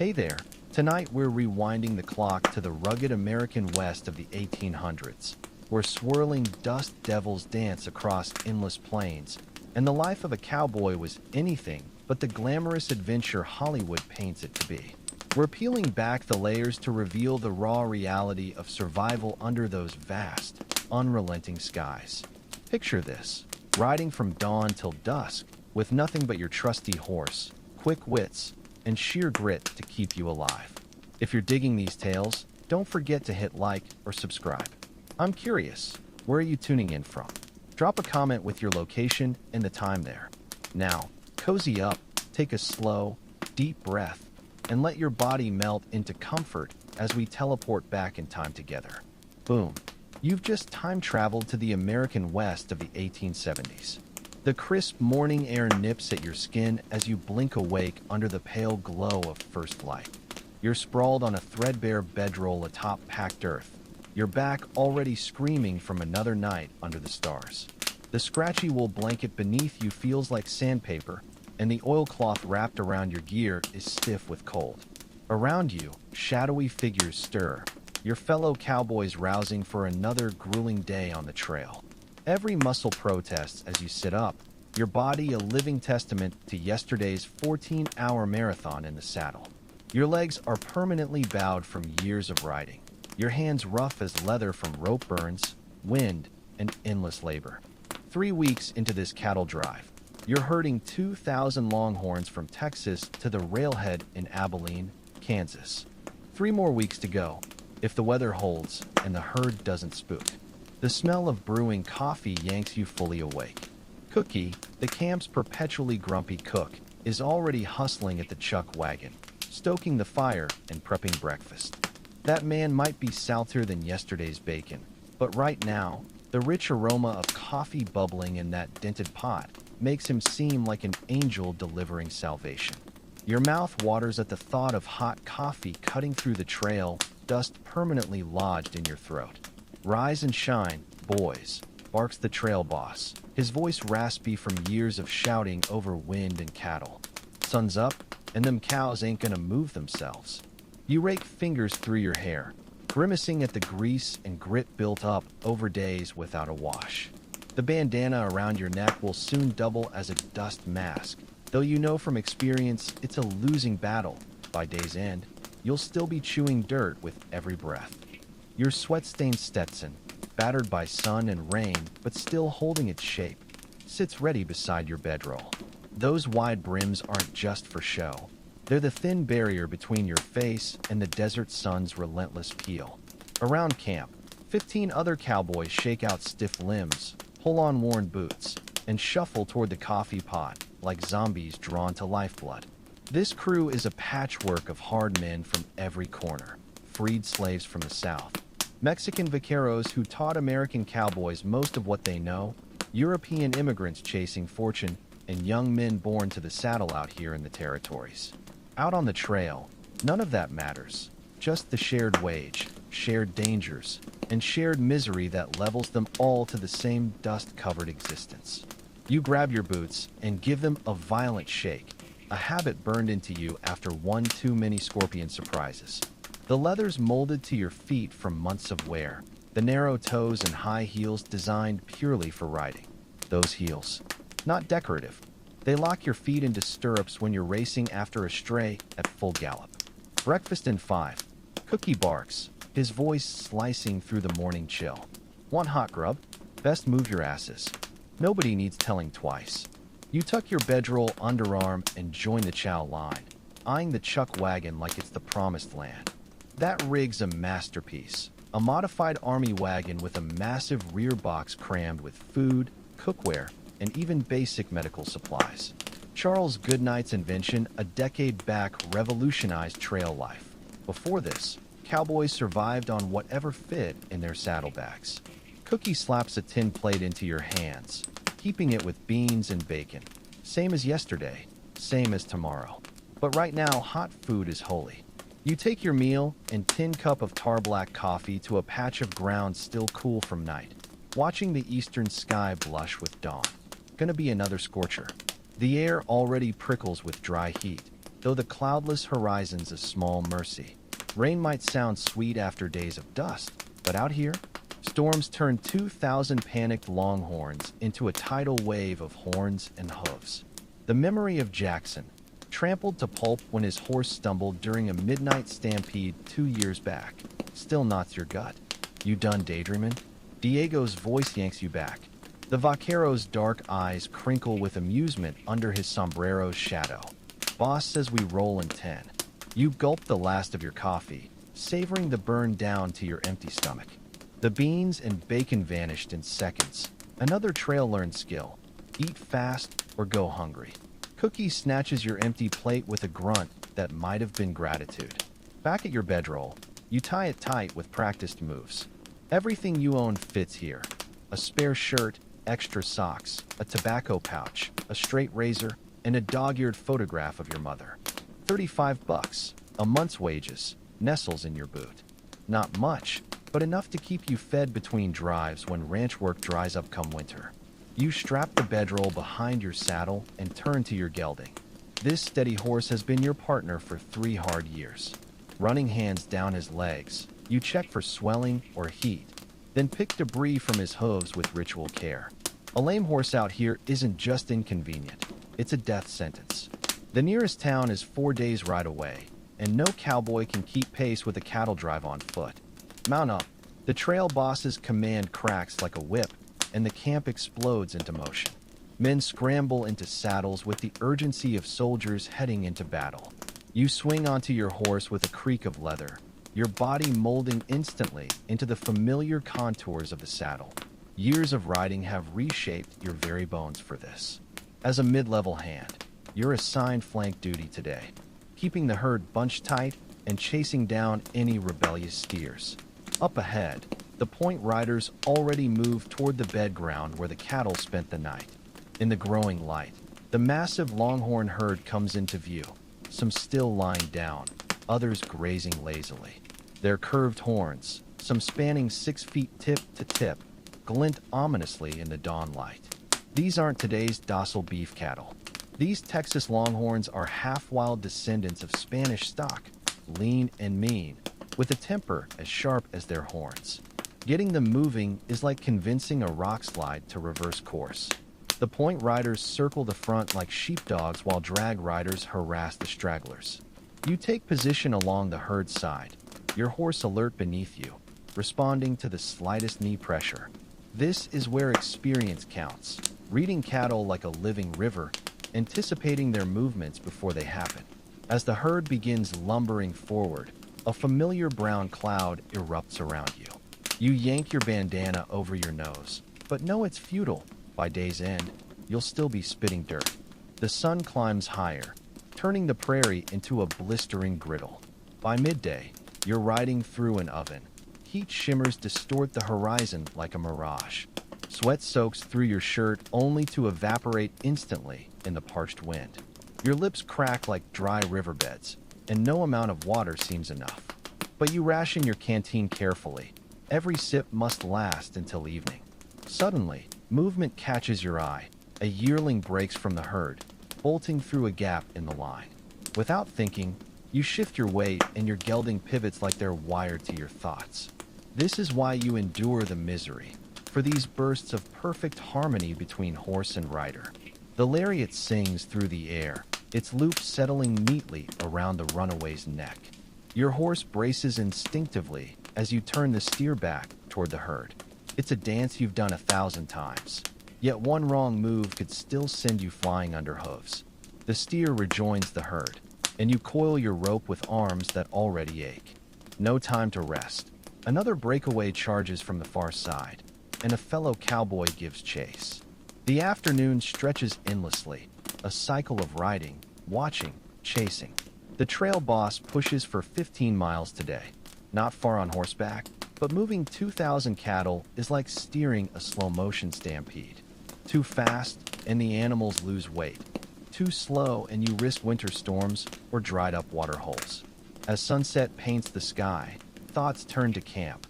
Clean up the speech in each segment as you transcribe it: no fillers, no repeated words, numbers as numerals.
Hey there. Tonight we're rewinding the clock to the rugged American West of the 1800s, where swirling dust devils dance across endless plains, and the life of a cowboy was anything but the glamorous adventure Hollywood paints it to be. We're peeling back the layers to reveal the raw reality of survival under those vast, unrelenting skies. Picture this, riding from dawn till dusk, with nothing but your trusty horse, quick wits, and sheer grit to keep you alive. If you're digging these tales, don't forget to hit like or subscribe. I'm curious, where are you tuning in from? Drop a comment with your location and the time there. Now, cozy up, take a slow, deep breath, and let your body melt into comfort as we teleport back in time together. Boom. You've just time traveled to the American West of the 1870s. The crisp morning air nips at your skin as you blink awake under the pale glow of first light. You're sprawled on a threadbare bedroll atop packed earth, your back already screaming from another night under the stars. The scratchy wool blanket beneath you feels like sandpaper, and the oilcloth wrapped around your gear is stiff with cold. Around you, shadowy figures stir, your fellow cowboys rousing for another grueling day on the trail. Every muscle protests as you sit up, your body a living testament to yesterday's 14-hour marathon in the saddle. Your legs are permanently bowed from years of riding, your hands rough as leather from rope burns, wind, and endless labor. 3 weeks into this cattle drive, you're herding 2,000 longhorns from Texas to the railhead in Abilene, Kansas. 3 more weeks to go, if the weather holds and the herd doesn't spook. The smell of brewing coffee yanks you fully awake. Cookie, the camp's perpetually grumpy cook, is already hustling at the chuck wagon, stoking the fire and prepping breakfast. That man might be saltier than yesterday's bacon, but right now, the rich aroma of coffee bubbling in that dented pot makes him seem like an angel delivering salvation. Your mouth waters at the thought of hot coffee cutting through the trail, dust permanently lodged in your throat. Rise and shine, boys, barks the trail boss, his voice raspy from years of shouting over wind and cattle. Sun's up, and them cows ain't gonna move themselves. You rake fingers through your hair, grimacing at the grease and grit built up over days without a wash. The bandana around your neck will soon double as a dust mask, though you know from experience it's a losing battle. By day's end, you'll still be chewing dirt with every breath. Your sweat-stained Stetson, battered by sun and rain but still holding its shape, sits ready beside your bedroll. Those wide brims aren't just for show. They're the thin barrier between your face and the desert sun's relentless peel. Around camp, 15 other cowboys shake out stiff limbs, pull on worn boots, and shuffle toward the coffee pot like zombies drawn to lifeblood. This crew is a patchwork of hard men from every corner, freed slaves from the South, Mexican vaqueros who taught American cowboys most of what they know, European immigrants chasing fortune, and young men born to the saddle out here in the territories. Out on the trail, none of that matters. Just the shared wage, shared dangers, and shared misery that levels them all to the same dust-covered existence. You grab your boots and give them a violent shake, a habit burned into you after one too many scorpion surprises. The leather's molded to your feet from months of wear, the narrow toes and high heels designed purely for riding. Those heels, not decorative. They lock your feet into stirrups when you're racing after a stray at full gallop. Breakfast in 5. Cookie barks, his voice slicing through the morning chill. Want hot grub? Best move your asses. Nobody needs telling twice. You tuck your bedroll underarm and join the chow line, eyeing the chuck wagon like it's the promised land. That rig's a masterpiece, a modified army wagon with a massive rear box crammed with food, cookware, and even basic medical supplies. Charles Goodnight's invention a decade back revolutionized trail life. Before this, cowboys survived on whatever fit in their saddlebags. Cookie slaps a tin plate into your hands, keeping it with beans and bacon. Same as yesterday, same as tomorrow. But right now, hot food is holy. You take your meal and tin cup of tar black coffee to a patch of ground still cool from night, watching the eastern sky blush with dawn. Gonna be another scorcher. The air already prickles with dry heat, though the cloudless horizon's a small mercy. Rain might sound sweet after days of dust, but out here, storms turn 2,000 panicked longhorns into a tidal wave of horns and hooves. The memory of Jackson, trampled to pulp when his horse stumbled during a midnight stampede 2 years back, still knots your gut. You done daydreaming? Diego's voice yanks you back. The vaquero's dark eyes crinkle with amusement under his sombrero's shadow. Boss says we roll in 10. You gulp the last of your coffee, savoring the burn down to your empty stomach. The beans and bacon vanished in seconds. Another trail-learned skill. Eat fast or go hungry. Cookie snatches your empty plate with a grunt that might have been gratitude. Back at your bedroll, you tie it tight with practiced moves. Everything you own fits here. A spare shirt, extra socks, a tobacco pouch, a straight razor, and a dog-eared photograph of your mother. $35, a month's wages, nestles in your boot. Not much, but enough to keep you fed between drives when ranch work dries up come winter. You strap the bedroll behind your saddle and turn to your gelding. This steady horse has been your partner for 3 hard years. Running hands down his legs, you check for swelling or heat, then pick debris from his hooves with ritual care. A lame horse out here isn't just inconvenient, it's a death sentence. The nearest town is 4 days' ride away, and no cowboy can keep pace with a cattle drive on foot. Mount up. The trail boss's command cracks like a whip, and the camp explodes into motion. Men scramble into saddles with the urgency of soldiers heading into battle. You swing onto your horse with a creak of leather, your body molding instantly into the familiar contours of the saddle. Years of riding have reshaped your very bones for this. As a mid-level hand, you're assigned flank duty today, keeping the herd bunched tight and chasing down any rebellious steers. Up ahead, the point riders already move toward the bed ground where the cattle spent the night. In the growing light, the massive longhorn herd comes into view, some still lying down, others grazing lazily. Their curved horns, some spanning 6 feet tip to tip, glint ominously in the dawn light. These aren't today's docile beef cattle. These Texas longhorns are half-wild descendants of Spanish stock, lean and mean, with a temper as sharp as their horns. Getting them moving is like convincing a rock slide to reverse course. The point riders circle the front like sheepdogs while drag riders harass the stragglers. You take position along the herd side, your horse alert beneath you, responding to the slightest knee pressure. This is where experience counts, reading cattle like a living river, anticipating their movements before they happen. As the herd begins lumbering forward, a familiar brown cloud erupts around you. You yank your bandana over your nose, but know it's futile. By day's end, you'll still be spitting dirt. The sun climbs higher, turning the prairie into a blistering griddle. By midday, you're riding through an oven. Heat shimmers distort the horizon like a mirage. Sweat soaks through your shirt only to evaporate instantly in the parched wind. Your lips crack like dry riverbeds, and no amount of water seems enough. But you ration your canteen carefully. Every sip must last until evening. Suddenly, movement catches your eye. A yearling breaks from the herd, bolting through a gap in the line. Without thinking, you shift your weight and your gelding pivots like they're wired to your thoughts. This is why you endure the misery, for these bursts of perfect harmony between horse and rider. The lariat sings through the air, its loop settling neatly around the runaway's neck. Your horse braces instinctively as you turn the steer back toward the herd. It's a dance you've done 1,000 times, yet one wrong move could still send you flying under hooves. The steer rejoins the herd, and you coil your rope with arms that already ache. No time to rest. Another breakaway charges from the far side, and a fellow cowboy gives chase. The afternoon stretches endlessly, a cycle of riding, watching, chasing. The trail boss pushes for 15 miles today, not far on horseback, but moving 2,000 cattle is like steering a slow-motion stampede. Too fast, and the animals lose weight. Too slow, and you risk winter storms or dried-up water holes. As sunset paints the sky, thoughts turn to camp.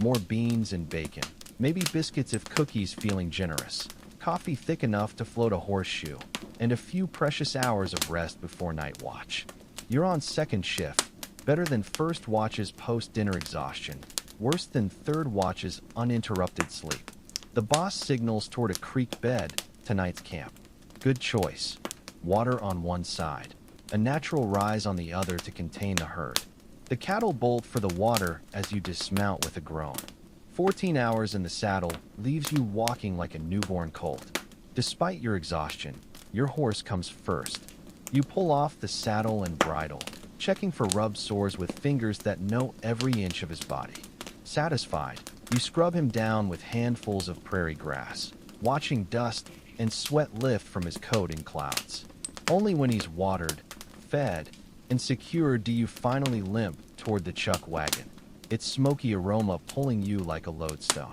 More beans and bacon, maybe biscuits if cookies feeling generous, coffee thick enough to float a horseshoe, and a few precious hours of rest before night watch. You're on second shift, better than first watch's post-dinner exhaustion, worse than third watch's uninterrupted sleep. The boss signals toward a creek bed, tonight's camp. Good choice. Water on one side, a natural rise on the other to contain the herd. The cattle bolt for the water as you dismount with a groan. 14 hours in the saddle leaves you walking like a newborn colt. Despite your exhaustion, your horse comes first. You pull off the saddle and bridle, checking for rub sores with fingers that know every inch of his body. Satisfied, you scrub him down with handfuls of prairie grass, watching dust and sweat lift from his coat in clouds. Only when he's watered, fed, and secure do you finally limp toward the chuck wagon, its smoky aroma pulling you like a lodestone.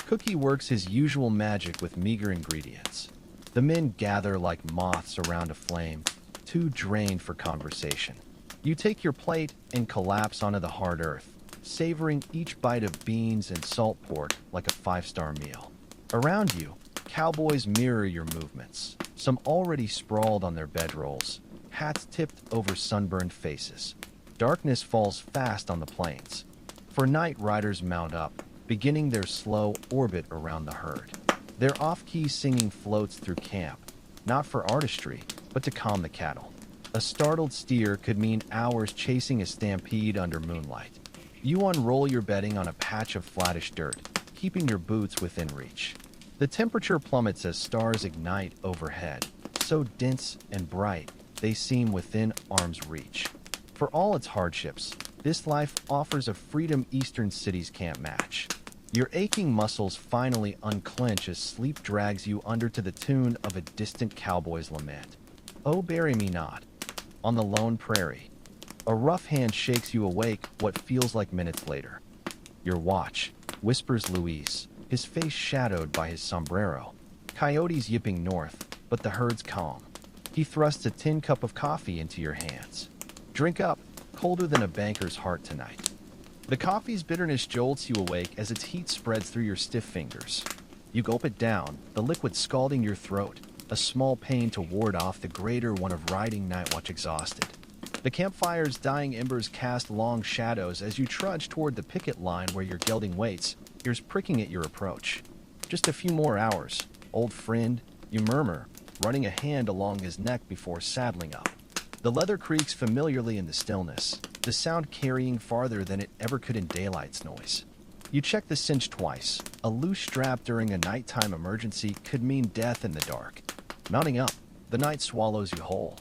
Cookie works his usual magic with meager ingredients. The men gather like moths around a flame, too drained for conversation. You take your plate and collapse onto the hard earth, savoring each bite of beans and salt pork like a five-star meal. Around you, cowboys mirror your movements, some already sprawled on their bedrolls, hats tipped over sunburned faces. Darkness falls fast on the plains. For night, riders mount up, beginning their slow orbit around the herd. Their off-key singing floats through camp, not for artistry, but to calm the cattle. A startled steer could mean hours chasing a stampede under moonlight. You unroll your bedding on a patch of flattish dirt, keeping your boots within reach. The temperature plummets as stars ignite overhead, so dense and bright they seem within arm's reach. For all its hardships, this life offers a freedom eastern cities can't match. Your aching muscles finally unclench as sleep drags you under to the tune of a distant cowboy's lament. Oh, bury me not, on the lone prairie. A rough hand shakes you awake what feels like minutes later. Your watch, whispers Luis, his face shadowed by his sombrero. Coyotes yipping north, but the herd's calm. He thrusts a tin cup of coffee into your hands. Drink up, colder than a banker's heart tonight. The coffee's bitterness jolts you awake as its heat spreads through your stiff fingers. You gulp it down, the liquid scalding your throat, a small pain to ward off the greater one of riding night watch exhausted. The campfire's dying embers cast long shadows as you trudge toward the picket line where your gelding waits, ears pricking at your approach. Just a few more hours, old friend, you murmur, running a hand along his neck before saddling up. The leather creaks familiarly in the stillness, the sound carrying farther than it ever could in daylight's noise. You check the cinch twice. A loose strap during a nighttime emergency could mean death in the dark. Mounting up, the night swallows you whole.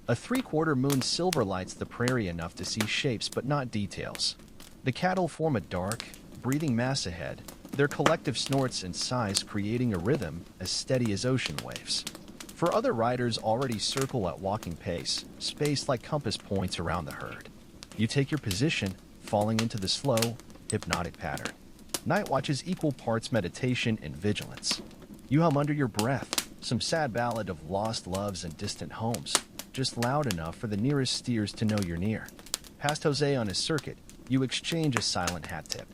A three-quarter moon silver lights the prairie enough to see shapes but not details. The cattle form a dark, breathing mass ahead, their collective snorts and sighs creating a rhythm as steady as ocean waves. For other riders already circle at walking pace, spaced like compass points around the herd. You take your position, falling into the slow, hypnotic pattern. Night watch is equal parts meditation and vigilance. You hum under your breath, some sad ballad of lost loves and distant homes, just loud enough for the nearest steers to know you're near. Past Jose on his circuit, you exchange a silent hat tip.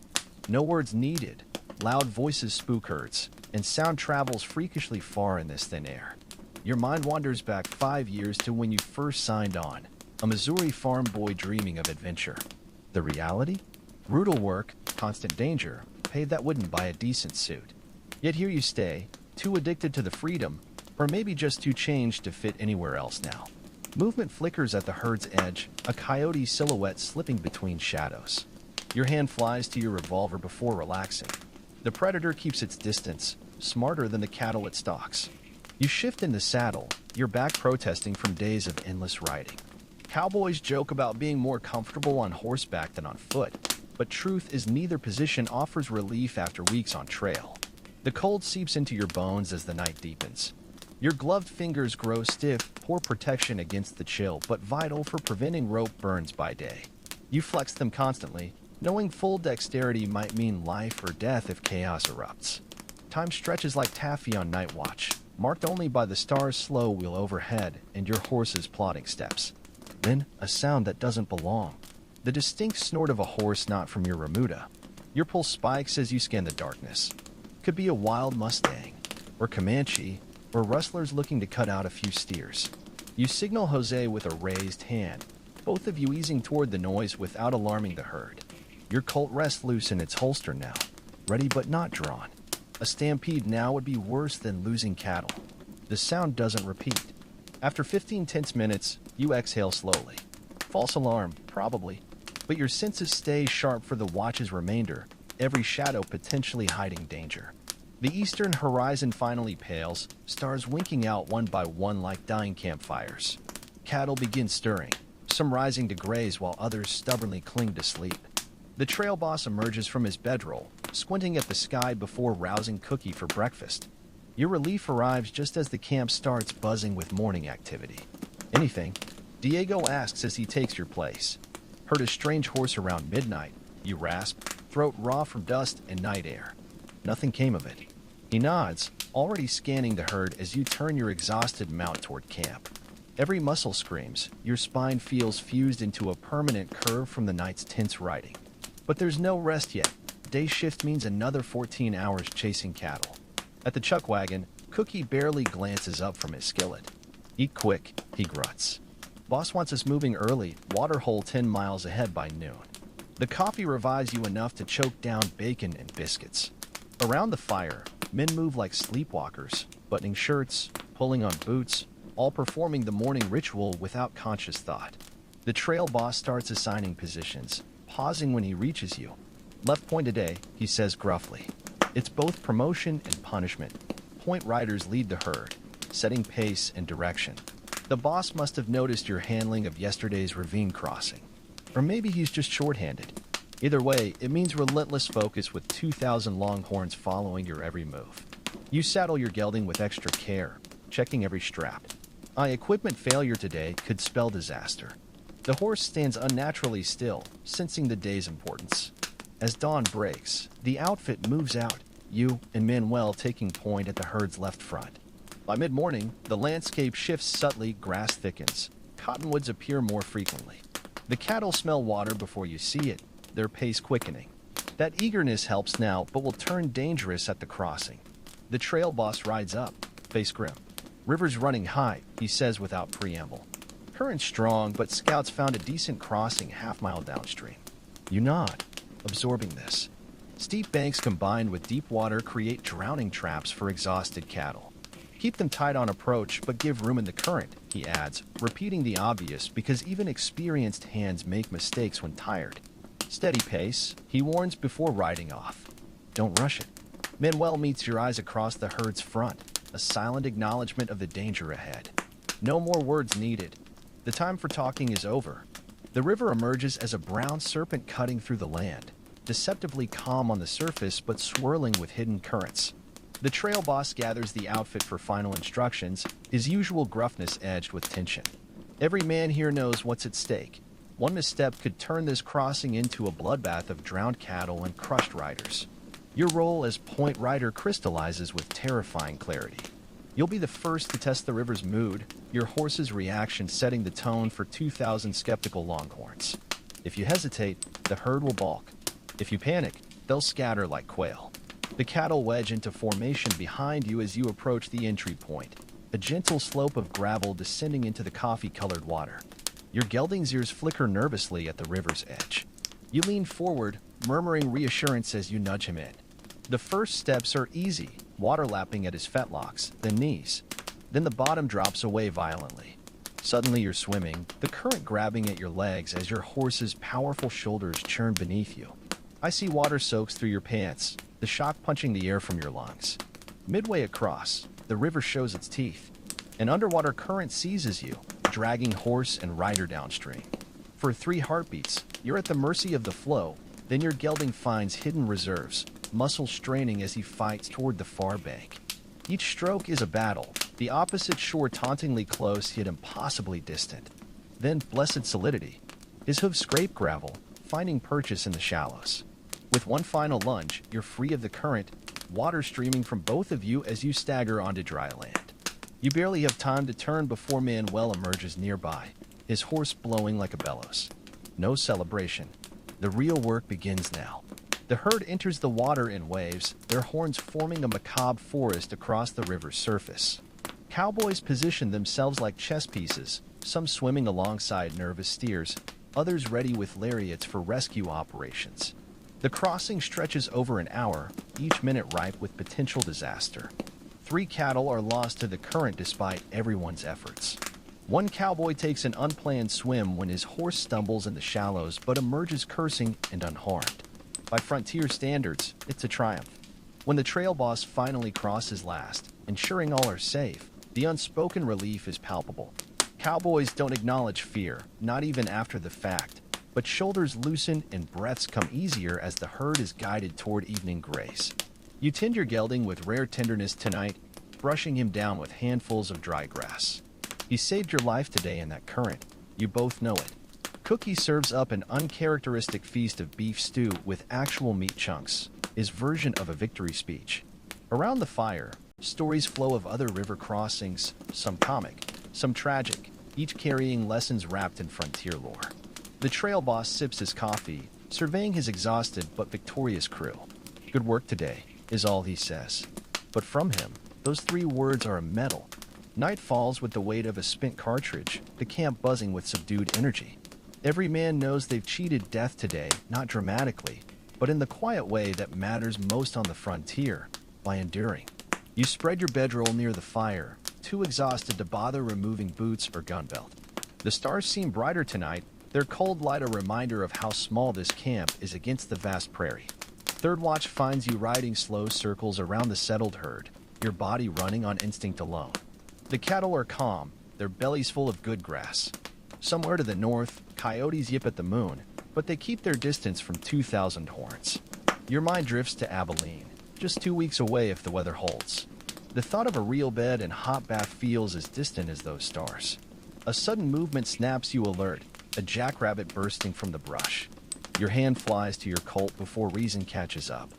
No words needed, loud voices spook herds, and sound travels freakishly far in this thin air. Your mind wanders back 5 years to when you first signed on, a Missouri farm boy dreaming of adventure. The reality? Brutal work, constant danger, pay that wouldn't buy a decent suit. Yet here you stay, too addicted to the freedom, or maybe just too changed to fit anywhere else now. Movement flickers at the herd's edge, a coyote silhouette slipping between shadows. Your hand flies to your revolver before relaxing. The predator keeps its distance, smarter than the cattle it stalks. You shift in the saddle, your back protesting from days of endless riding. Cowboys joke about being more comfortable on horseback than on foot, but truth is neither position offers relief after weeks on trail. The cold seeps into your bones as the night deepens. Your gloved fingers grow stiff, poor protection against the chill, but vital for preventing rope burns by day. You flex them constantly, knowing full dexterity might mean life or death if chaos erupts. Time stretches like taffy on night watch, marked only by the stars' slow wheel overhead and your horse's plodding steps. Then, a sound that doesn't belong. The distinct snort of a horse not from your remuda. Your pulse spikes as you scan the darkness. Could be a wild Mustang, or Comanche, or rustlers looking to cut out a few steers. You signal Jose with a raised hand, both of you easing toward the noise without alarming the herd. Your Colt rests loose in its holster now, ready but not drawn. A stampede now would be worse than losing cattle. The sound doesn't repeat. After 15 tense minutes, you exhale slowly. False alarm, probably, but your senses stay sharp for the watch's remainder, every shadow potentially hiding danger. The eastern horizon finally pales, stars winking out one by one like dying campfires. Cattle begin stirring, some rising to graze while others stubbornly cling to sleep. The trail boss emerges from his bedroll, squinting at the sky before rousing Cookie for breakfast. Your relief arrives just as the camp starts buzzing with morning activity. "Anything?" Diego asks as he takes your place. "Heard a strange horse around midnight," you rasp, throat raw from dust and night air. Nothing came of it. He nods, already scanning the herd as you turn your exhausted mount toward camp. Every muscle screams, your spine feels fused into a permanent curve from the night's tense riding. But there's no rest yet. Day shift means another 14 hours chasing cattle. At the chuck wagon, Cookie barely glances up from his skillet. "Eat quick," he gruts. "Boss wants us moving early, water hole 10 miles ahead by noon." The coffee revives you enough to choke down bacon and biscuits. Around the fire, men move like sleepwalkers, buttoning shirts, pulling on boots, all performing the morning ritual without conscious thought. The trail boss starts assigning positions, pausing when he reaches you. "Left point today," he says gruffly. It's both promotion and punishment. Point riders lead the herd, setting pace and direction. The boss must have noticed your handling of yesterday's ravine crossing. Or maybe he's just shorthanded. Either way, it means relentless focus with 2,000 longhorns following your every move. You saddle your gelding with extra care, checking every strap. Equipment failure today could spell disaster. The horse stands unnaturally still, sensing the day's importance. As dawn breaks, the outfit moves out, you and Manuel taking point at the herd's left front. By mid-morning, the landscape shifts subtly, grass thickens. Cottonwoods appear more frequently. The cattle smell water before you see it, their pace quickening. That eagerness helps now, but will turn dangerous at the crossing. The trail boss rides up, face grim. "River's running high," he says without preamble. "Current strong, but scouts found a decent crossing half-mile downstream." You nod, absorbing this. Steep banks combined with deep water create drowning traps for exhausted cattle. "Keep them tight on approach, but give room in the current," he adds, repeating the obvious because even experienced hands make mistakes when tired. "Steady pace," he warns before riding off. "Don't rush it." Manuel meets your eyes across the herd's front, a silent acknowledgement of the danger ahead. No more words needed. The time for talking is over. The river emerges as a brown serpent cutting through the land, deceptively calm on the surface but swirling with hidden currents. The trail boss gathers the outfit for final instructions, his usual gruffness edged with tension. Every man here knows what's at stake. One misstep could turn this crossing into a bloodbath of drowned cattle and crushed riders. Your role as point rider crystallizes with terrifying clarity. You'll be the first to test the river's mood, your horse's reaction setting the tone for 2,000 skeptical longhorns. If you hesitate, the herd will balk. If you panic, they'll scatter like quail. The cattle wedge into formation behind you as you approach the entry point, a gentle slope of gravel descending into the coffee-colored water. Your gelding's ears flicker nervously at the river's edge. You lean forward, murmuring reassurance as you nudge him in. The first steps are easy, water lapping at his fetlocks, then knees. Then the bottom drops away violently. Suddenly you're swimming, the current grabbing at your legs as your horse's powerful shoulders churn beneath you. Icy water soaks through your pants, the shock punching the air from your lungs. Midway across, the river shows its teeth. An underwater current seizes you, dragging horse and rider downstream. For 3 heartbeats, you're at the mercy of the flow, then your gelding finds hidden reserves, muscles straining as he fights toward the far bank. Each stroke is a battle, the opposite shore tauntingly close yet impossibly distant. Then blessed solidity. His hooves scrape gravel, finding purchase in the shallows. With one final lunge, you're free of the current, water streaming from both of you as you stagger onto dry land. You barely have time to turn before Manuel emerges nearby, his horse blowing like a bellows. No celebration. The real work begins now. The herd enters the water in waves, their horns forming a macabre forest across the river's surface. Cowboys position themselves like chess pieces, some swimming alongside nervous steers, others ready with lariats for rescue operations. The crossing stretches over an hour, each minute ripe with potential disaster. 3 cattle are lost to the current despite everyone's efforts. One cowboy takes an unplanned swim when his horse stumbles in the shallows but emerges cursing and unharmed. By frontier standards, it's a triumph. When the trail boss finally crosses last, ensuring all are safe, the unspoken relief is palpable. Cowboys don't acknowledge fear, not even after the fact, but shoulders loosen and breaths come easier as the herd is guided toward evening grace. You tend your gelding with rare tenderness tonight, brushing him down with handfuls of dry grass. He saved your life today in that current. You both know it. Cookie serves up an uncharacteristic feast of beef stew with actual meat chunks, his version of a victory speech. Around the fire, stories flow of other river crossings, some comic, some tragic, each carrying lessons wrapped in frontier lore. The trail boss sips his coffee, surveying his exhausted but victorious crew. "Good work today," is all he says. But from him, those 3 words are a medal. Night falls with the weight of a spent cartridge, the camp buzzing with subdued energy. Every man knows they've cheated death today, not dramatically, but in the quiet way that matters most on the frontier, by enduring. You spread your bedroll near the fire, too exhausted to bother removing boots or gun belt. The stars seem brighter tonight, their cold light a reminder of how small this camp is against the vast prairie. Third watch finds you riding slow circles around the settled herd, your body running on instinct alone. The cattle are calm, their bellies full of good grass. Somewhere to the north, coyotes yip at the moon, but they keep their distance from 2,000 horns. Your mind drifts to Abilene, just 2 weeks away if the weather holds. The thought of a real bed and hot bath feels as distant as those stars. A sudden movement snaps you alert, a jackrabbit bursting from the brush. Your hand flies to your Colt before reason catches up.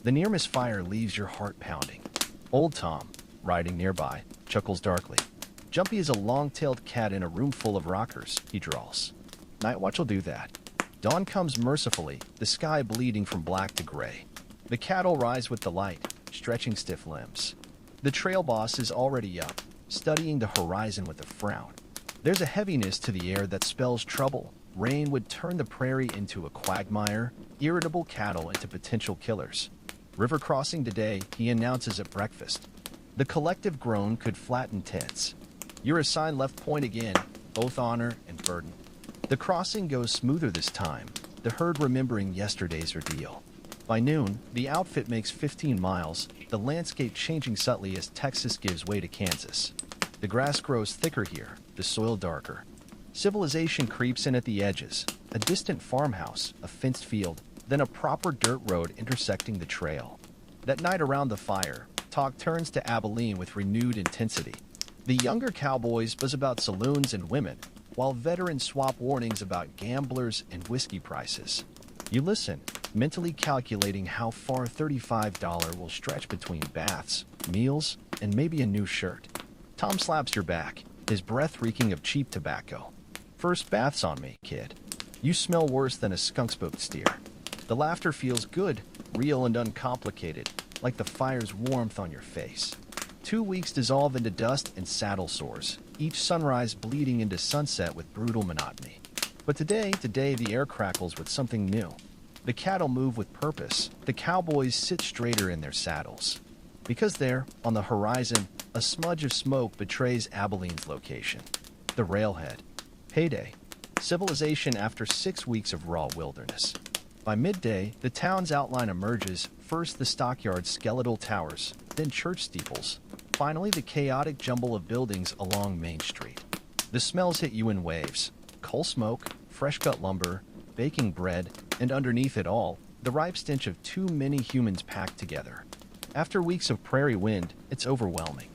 The near misfire leaves your heart pounding. Old Tom, riding nearby, chuckles darkly. Jumpy is a long-tailed cat in a room full of rockers, he drawls. Night watch will do that. Dawn comes mercifully, the sky bleeding from black to gray. The cattle rise with the light, stretching stiff limbs. The trail boss is already up, studying the horizon with a frown. There's a heaviness to the air that spells trouble. Rain would turn the prairie into a quagmire, irritable cattle into potential killers. River crossing today, he announces at breakfast. The collective groan could flatten tents. You're assigned left point again, both honor and burden. The crossing goes smoother this time, the herd remembering yesterday's ordeal. By noon, the outfit makes 15 miles, the landscape changing subtly as Texas gives way to Kansas. The grass grows thicker here, the soil darker. Civilization creeps in at the edges, a distant farmhouse, a fenced field, then a proper dirt road intersecting the trail. That night around the fire, talk turns to Abilene with renewed intensity. The younger cowboys buzz about saloons and women, while veterans swap warnings about gamblers and whiskey prices. You listen, mentally calculating how far $35 will stretch between baths, meals, and maybe a new shirt. Tom slaps your back, his breath reeking of cheap tobacco. "First bath's on me, kid. You smell worse than a skunk-spooked steer." The laughter feels good, real and uncomplicated, like the fire's warmth on your face. 2 weeks dissolve into dust and saddle sores, each sunrise bleeding into sunset with brutal monotony. But today the air crackles with something new. The cattle move with purpose, the cowboys sit straighter in their saddles. Because there, on the horizon, a smudge of smoke betrays Abilene's location. The railhead. Payday. Civilization after 6 weeks of raw wilderness. By midday, the town's outline emerges, first the stockyard's skeletal towers, then church steeples, finally the chaotic jumble of buildings along Main Street. The smells hit you in waves. Coal smoke, fresh-cut lumber, baking bread, and underneath it all, the ripe stench of too many humans packed together. After weeks of prairie wind, it's overwhelming.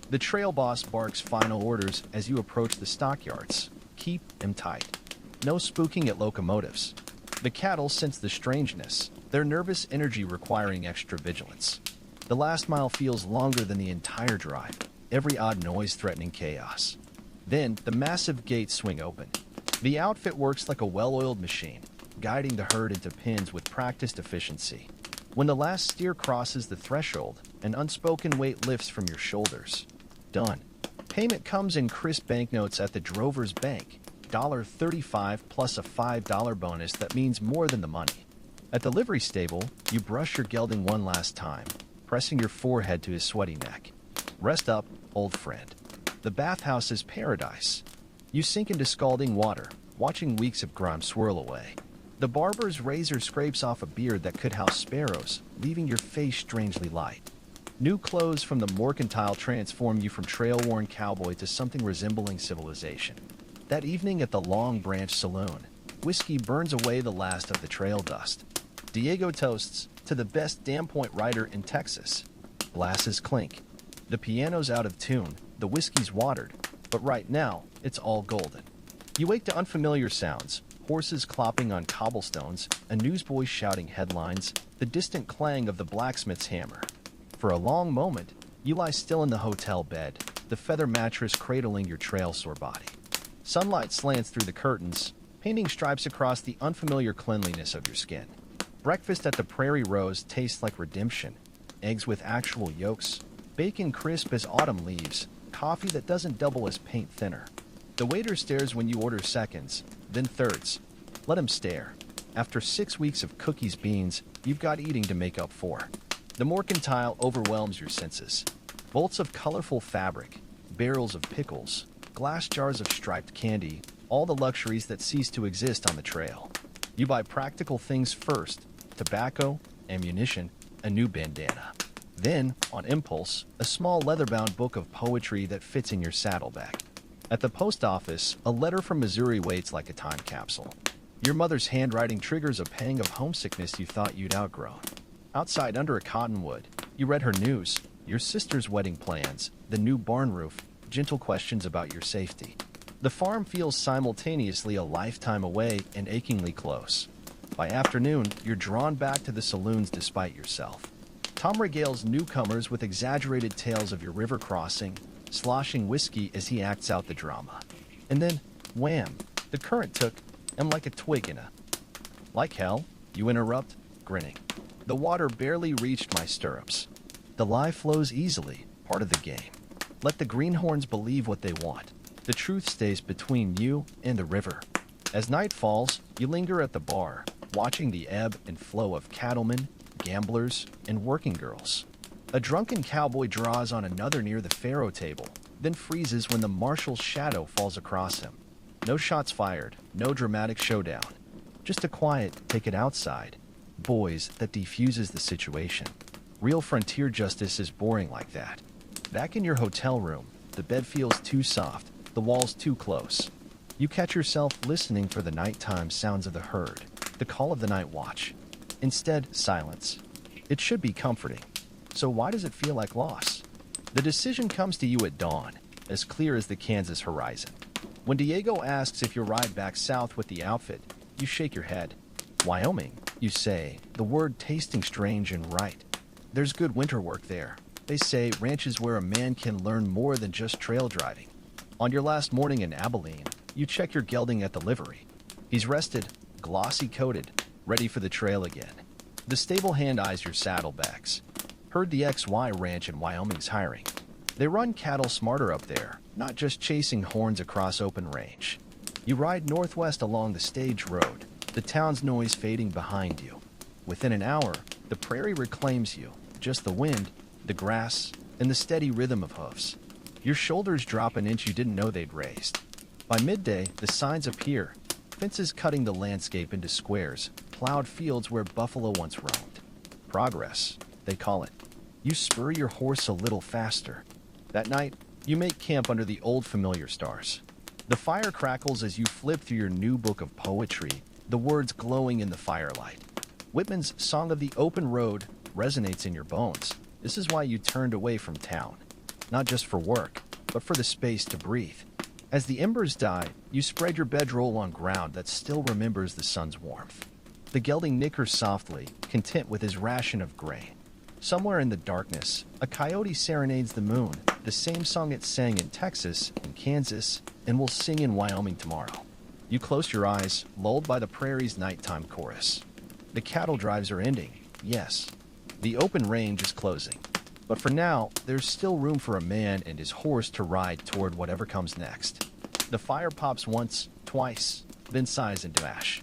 The trail boss barks final orders as you approach the stockyards. Keep them tight. No spooking at locomotives. The cattle sense the strangeness, their nervous energy requiring extra vigilance. The last mile feels longer than the entire drive, every odd noise threatening chaos. Then, the massive gates swing open. The outfit works like a well-oiled machine, guiding the herd into pens with practiced efficiency. When the last steer crosses the threshold, an unspoken weight lifts from your shoulders. Done. Payment comes in crisp banknotes at the drover's bank, $35 plus a $5 bonus that means more than the money. At the livery stable, you brush your gelding one last time, pressing your forehead to his sweaty neck. Rest up, old friend. The bathhouse is paradise. You sink into scalding water, watching weeks of grime swirl away. The barber's razor scrapes off a beard that could house sparrows, leaving your face strangely light. New clothes from the mercantile transform you from trail-worn cowboy to something resembling civilization. That evening at the Long Branch Saloon, whiskey burns away the last of the trail dust. Diego toasts to the best damn point writer in Texas. Glasses clink. The piano's out of tune, the whiskey's watered, but right now, it's all golden. You wake to unfamiliar sounds, horses clopping on cobblestones, a newsboy shouting headlines, the distant clang of the blacksmith's hammer. For a long moment, you lie still in the hotel bed, the feather mattress cradling your trail-sore body. Sunlight slants through the curtains, painting stripes across the unfamiliar cleanliness of your skin. Breakfast at the Prairie Rose tastes like redemption. Eggs with actual yolks, bacon crisp as autumn leaves, coffee that doesn't double as paint thinner. The waiter stares when you order seconds, then thirds. Let him stare. After 6 weeks of cookies beans, you've got eating to make up for. The mercantile overwhelms your senses. Bolts of colorful fabric, barrels of pickles, glass jars of striped candy, all the luxuries that cease to exist on the trail. You buy practical things first: tobacco, ammunition, a new bandana. Then, on impulse, a small leather-bound book of poetry that fits in your saddlebag. At the post office, a letter from Missouri waits like a time capsule. Your mother's handwriting triggers a pang of homesickness you thought you'd outgrown. Outside under a cottonwood, you read her news, your sister's wedding plans, the new barn roof, gentle questions about your safety. The farm feels simultaneously a lifetime away and achingly close. By afternoon, you're drawn back to the saloons despite yourself. Tom regales newcomers with exaggerated tales of your river crossing, sloshing whiskey as he acts out the drama. And then, wham, the current took him like a twig in a... Like hell, you interrupt, grinning. The water barely reached my stirrups. The lie flows easily, part of the game. Let the greenhorns believe what they want. The truth stays between you and the river. As night falls, you linger at the bar, watching the ebb and flow of cattlemen, gamblers, and working girls. A drunken cowboy draws on another near the faro table, then freezes when the marshal's shadow falls across him. No shots fired, no dramatic showdown. Just a quiet, take it outside, boys that defuses the situation. Real frontier justice is boring like that. Back in your hotel room, the bed feels too soft, the walls too close. You catch yourself listening for the nighttime sounds of the herd, the call of the night watch. Instead, silence. It should be comforting. So why does it feel like loss? The decision comes to you at dawn, as clear as the Kansas horizon. When Diego asks if you'll ride back south with the outfit, you shake your head. Wyoming, you say, the word tasting strange and right. There's good winter work there. They say ranches where a man can learn more than just trail driving. On your last morning in Abilene, you check your gelding at the livery. He's rested, glossy-coated, ready for the trail again. The stable hand eyes your saddlebags. Heard the XY ranch in Wyoming's hiring. They run cattle smarter up there, not just chasing horns across open range. You ride northwest along the stage road, the town's noise fading behind you. Within an hour, the prairie reclaims you, just the wind, the grass, and the steady rhythm of hoofs. Your shoulders drop an inch you didn't know they'd raised. By midday, the signs appear, fences cutting the landscape into squares, plowed fields where buffalo once roamed. Progress, they call it. You spur your horse a little faster. That night, you make camp under the old familiar stars. The fire crackles as you flip through your new book of poetry, the words glowing in the firelight. Whitman's Song of the Open Road resonates in your bones. This is why you turned away from town. Not just for work, but for the space to breathe. As the embers die, you spread your bedroll on ground that still remembers the sun's warmth. The gelding nickers softly, content with his ration of grain. Somewhere in the darkness, a coyote serenades the moon, the same song it sang in Texas, in Kansas, and will sing in Wyoming tomorrow. You close your eyes, lulled by the prairie's nighttime chorus. The cattle drives are ending, yes. The open range is closing. But for now, there's still room for a man and his horse to ride toward whatever comes next. The fire pops once, twice, then sighs into ash.